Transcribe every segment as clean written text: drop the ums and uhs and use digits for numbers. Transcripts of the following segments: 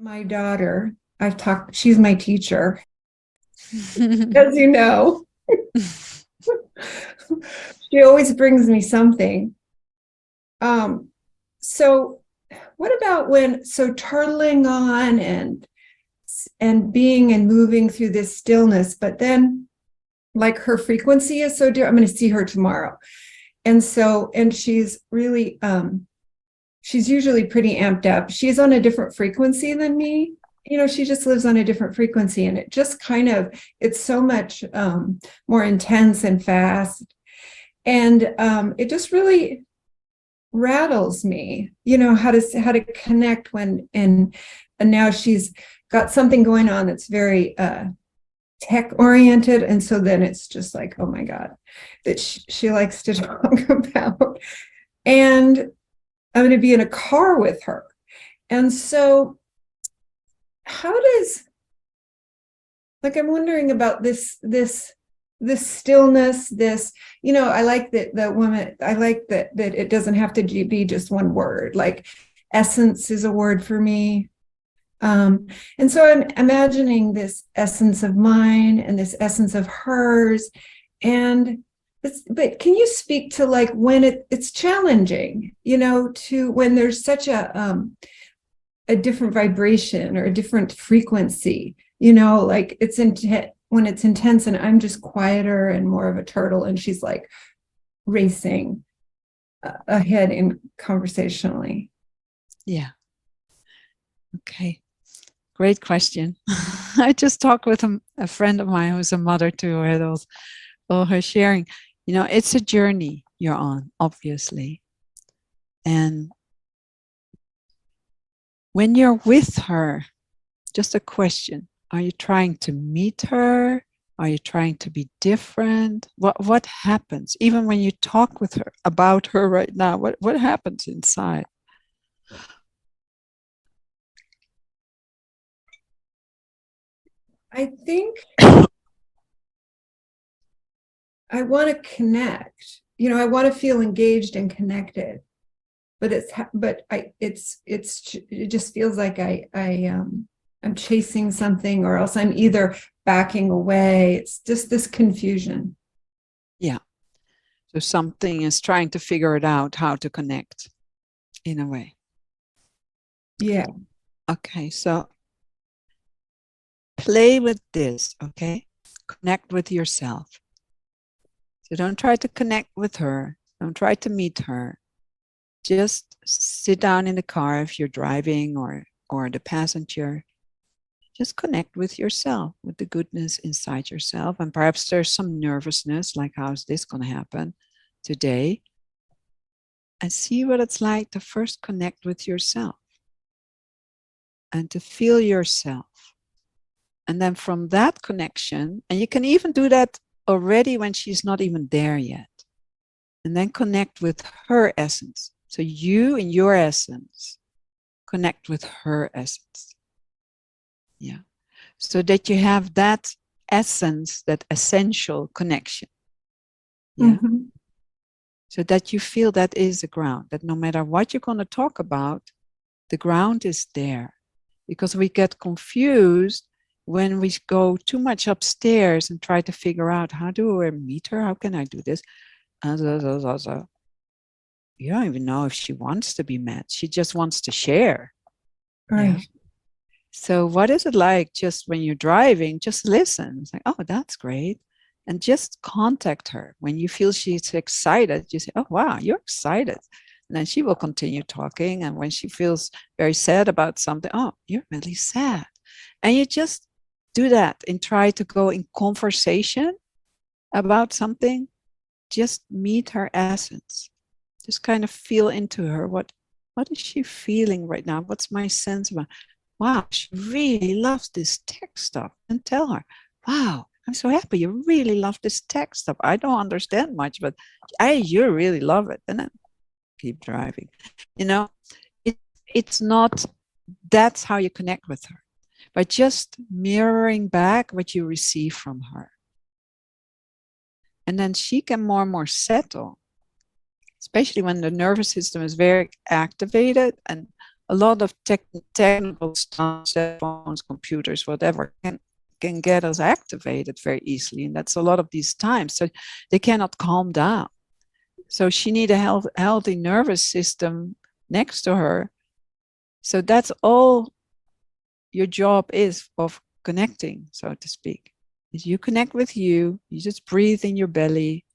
My daughter, she's my teacher, as you know. She always brings me something. So what about turtling on and being and moving through this stillness, but then like her frequency is so dear. I'm going to see her tomorrow. And she's really, she's usually pretty amped up. She's on a different frequency than me. She just lives on a different frequency, and it just it's so much more intense and fast. And it just really rattles me, how to connect and now she's got something going on that's very tech oriented. And so then it's just like, oh my God, that she likes to talk about. And I'm going to be in a car with her. And so I'm wondering about this stillness, I like that the woman, I like that it doesn't have to be just one word, like essence is a word for me. And so I'm imagining this essence of mine and this essence of hers. But can you speak to like when it's challenging, to when there's such a different vibration or a different frequency, like when it's intense and I'm just quieter and more of a turtle, and she's like racing ahead in conversationally. Yeah. Okay. Great question. I just talked with a friend of mine who's a mother to her sharing. It's a journey you're on, obviously. And when you're with her, just a question. Are you trying to meet her? Are you trying to be different? What happens? Even when you talk with her about her right now, what happens inside? I think I want to connect. I want to feel engaged and connected. But it just feels like I'm chasing something, or else I'm either backing away. It's just this confusion. Yeah. So something is trying to figure it out, how to connect in a way. Yeah. Okay. So play with this. Okay. Connect with yourself. So don't try to connect with her. Don't try to meet her. Just sit down in the car if you're driving or the passenger. Just connect with yourself, with the goodness inside yourself. And perhaps there's some nervousness, like how's this going to happen today? And see what it's like to first connect with yourself and to feel yourself. And then from that connection, and you can even do that already when she's not even there yet. And then connect with her essence. So you in your essence, connect with her essence. Yeah. So that you have that essence, that essential connection. Yeah. Mm-hmm. So that you feel that is the ground, that no matter what you're going to talk about, the ground is there. Because we get confused when we go too much upstairs and try to figure out, how do I meet her? How can I do this? You don't even know if she wants to be met. She just wants to share. Right. Yeah? So what is it like just when you're driving? Just listen. It's like, oh, that's great. And just contact her. When you feel she's excited, you say, oh, wow, you're excited. And then she will continue talking. And when she feels very sad about something, oh, you're really sad. And you just do that and try to go in conversation about something. Just meet her essence. Just kind of feel into her. What is she feeling right now? What's my sense about? Wow, she really loves this tech stuff. And tell her, wow, I'm so happy you really love this tech stuff. I don't understand much, but you really love it. And then keep driving. It's not, that's how you connect with her. By just mirroring back what you receive from her. And then she can more and more settle, especially when the nervous system is very activated and a lot of technical stuff, cell phones, computers, whatever, can get us activated very easily. And that's a lot of these times. So they cannot calm down. So she needs a healthy nervous system next to her. So that's all your job is of connecting, so to speak. Is you connect with you just breathe in your belly.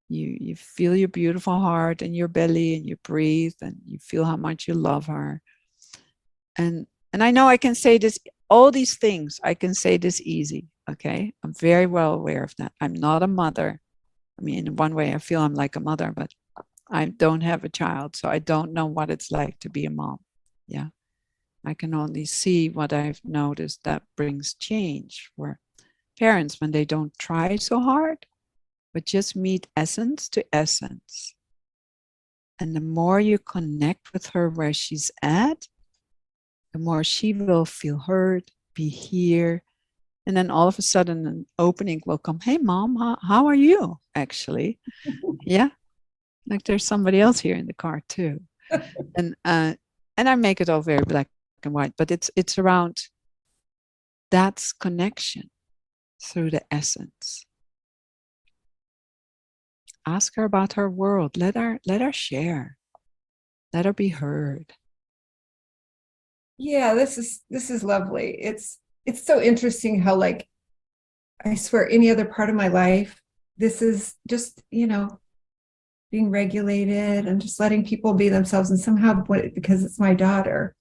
You feel your beautiful heart in your belly, and you breathe, and you feel how much you love her. And I know I can say this, all these things, I can say this easy, okay? I'm very well aware of that. I'm not a mother. I mean, in one way, I feel I'm like a mother, but I don't have a child, so I don't know what it's like to be a mom. Yeah. I can only see what I've noticed that brings change for parents when they don't try so hard, but just meet essence to essence. And the more you connect with her where she's at, the more she will feel heard, be here. And then all of a sudden an opening will come. Hey, Mom, how are you? Actually, yeah. Like there's somebody else here in the car too. And I make it all very black and white, but it's around that's connection through the essence. Ask her about her world. Let her share. Let her be heard. Yeah, this is lovely. It's so interesting how, like, I swear any other part of my life, this is just, being regulated and just letting people be themselves, and somehow because it's my daughter,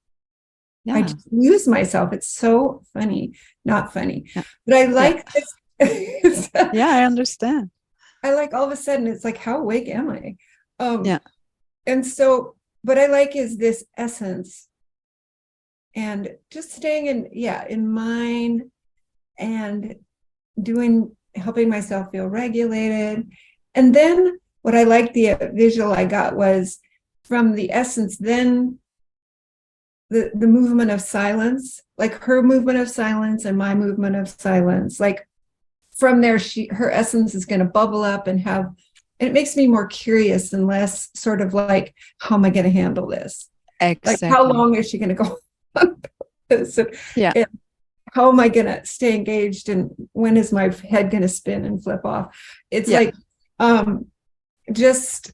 Yeah. I just lose myself. It's so funny. Not funny. Yeah. But I like this. Yeah, I understand. I like all of a sudden it's like, how awake am I? Yeah. And so, what I like is this essence and just staying in mine and helping myself feel regulated. And then what I like, the visual I got was from the essence, then the movement of silence, like her movement of silence and my movement of silence. Like from there, her essence is going to bubble up and it makes me more curious and less sort of like, how am I going to handle this? Exactly. Like, how long is she going to go on this? And how am I going to stay engaged? And when is my head going to spin and flip off? It's like, just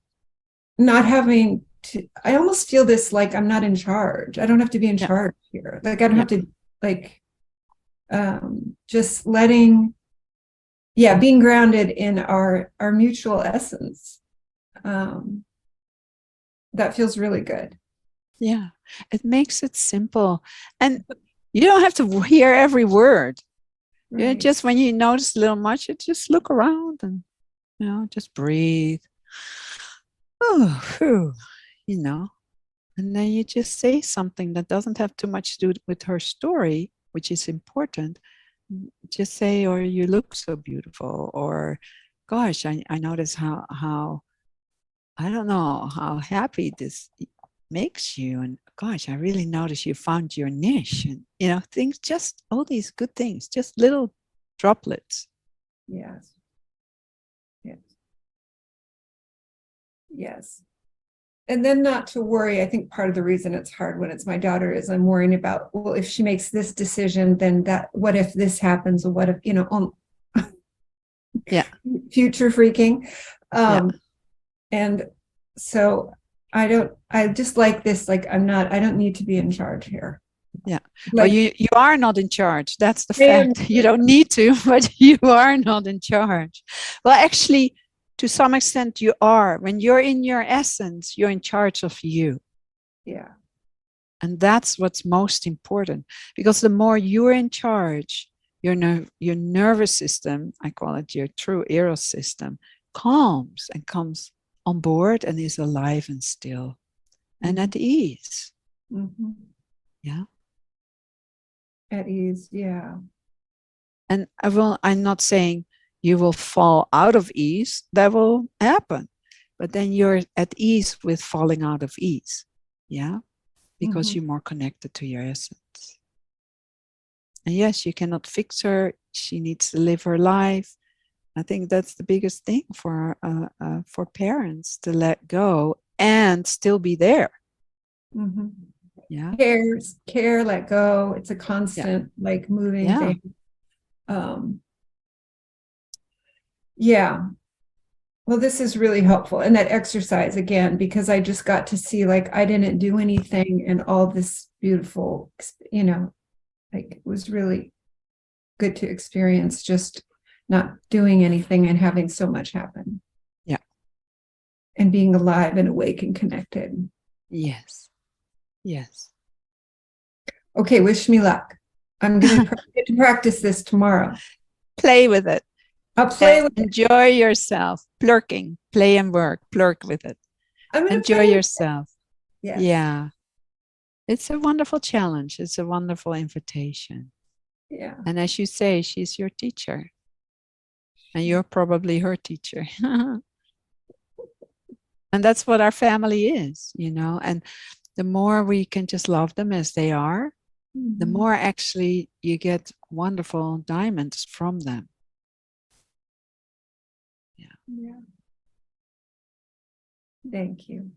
not having to, I almost feel this, like, I'm not in charge. I don't have to be in charge here. Like, I don't have to, like, just letting, being grounded in our mutual essence. That feels really good. Yeah, it makes it simple. And you don't have to hear every word. Right. Just when you notice a little much, you just look around and, just breathe. Oh, whew, and then you just say something that doesn't have too much to do with her story, which is important. Just say, or you look so beautiful, or gosh, I notice how I don't know how happy this makes you, and gosh, I really notice you found your niche, and things, just all these good things, just little droplets. Yes. And then not to worry. I think part of the reason it's hard when it's my daughter is I'm worrying about, well, if she makes this decision, then what if this happens, or what if, future freaking. And so I just like this, like, I don't need to be in charge here. Yeah. Like, well, you are not in charge. That's the fact. You don't need to, but you are not in charge. Well, actually, to some extent, you are. When you're in your essence, you're in charge of you. Yeah. And that's what's most important, because the more you're in charge, your nervous system, I call it your true eros system, calms and comes on board and is alive and still and at ease. Mm-hmm. Yeah. At ease. Yeah. And I'm not saying you will fall out of ease. That will happen. But then you're at ease with falling out of ease. Yeah. Because you're more connected to your essence. And yes, you cannot fix her. She needs to live her life. I think that's the biggest thing for parents, to let go and still be there. Mm-hmm. Yeah. care, let go. It's a constant, like moving Yeah. thing. Yeah. Well, this is really helpful. And that exercise again, because I just got to see like I didn't do anything and all this beautiful, like it was really good to experience just not doing anything and having so much happen. Yeah. And being alive and awake and connected. Yes. Yes. Okay, wish me luck. I'm going to get to practice this tomorrow. Play with it. I'll play with it. Enjoy yourself. Plurking. Play and work. Plurk with it. I'm going to Enjoy play with yourself. it. Yes. Yeah. It's a wonderful challenge. It's a wonderful invitation. Yeah. And as you say, she's your teacher. And you're probably her teacher. And that's what our family is, and the more we can just love them as they are, the more actually you get wonderful diamonds from them. Yeah. Thank you.